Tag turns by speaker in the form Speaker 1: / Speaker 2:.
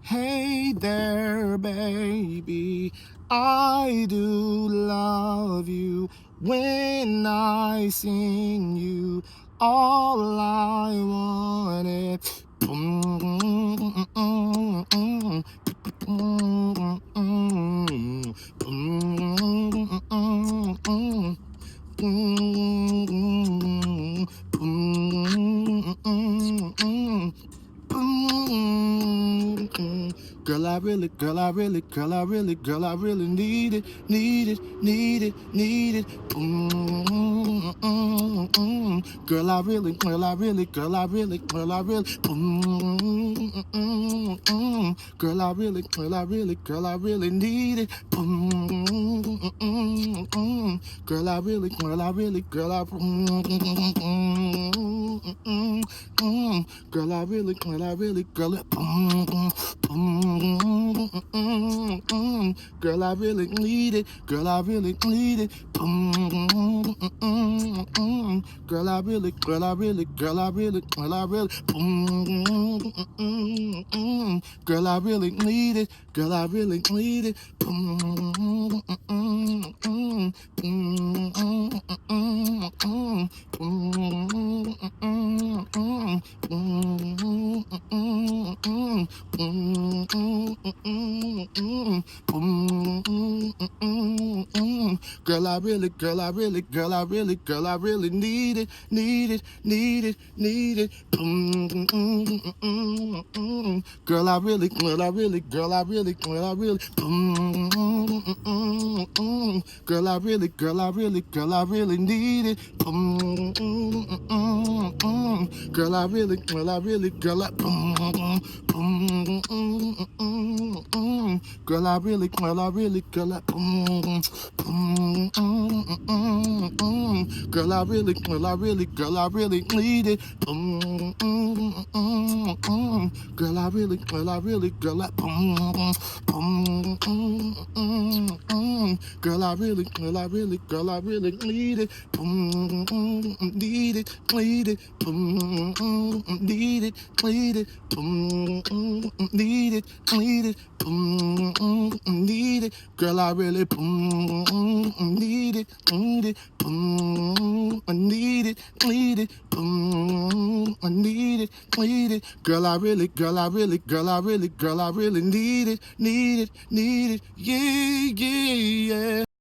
Speaker 1: Hey there, baby, I do love you. When I sing you, all I wanted. Girl, I really need it, need it, need it, need it. Girl, I really, girl, I really, girl, I really, girl, I really. Girl, I really, girl, I really, girl, I really need it. Girl, I really, girl, I really, girl, I. Girl, I really, girl, I really, girl, girl, I really need it. Girl, I really need it. Girl, I really, girl, I really, girl, I really, girl, I really. Girl, I really need it. Girl, I really need it. Girl, I really, girl, I really, girl, I really, girl, I really need it, need it, need it, need it. Girl, I really, girl, I really, girl, I really, girl, I really. Girl, I really, girl, I really, girl, I really need it. Girl, I really, girl, I really, girl, I. Girl, I really, girl, I really, girl, I. Girl, I really, girl, I really, girl, I really need it. Girl, I really, girl, I really, girl, I. Girl, I really, girl, I really, girl, I really need it. Need it, need it, need it, need it, need it, need it, need it. Girl, I really need it, need it, I need it, need it, I need it, need it. Girl, I really, girl, I really, girl, I really, girl, I really need it, need it, need it. Yeah, yeah, yeah.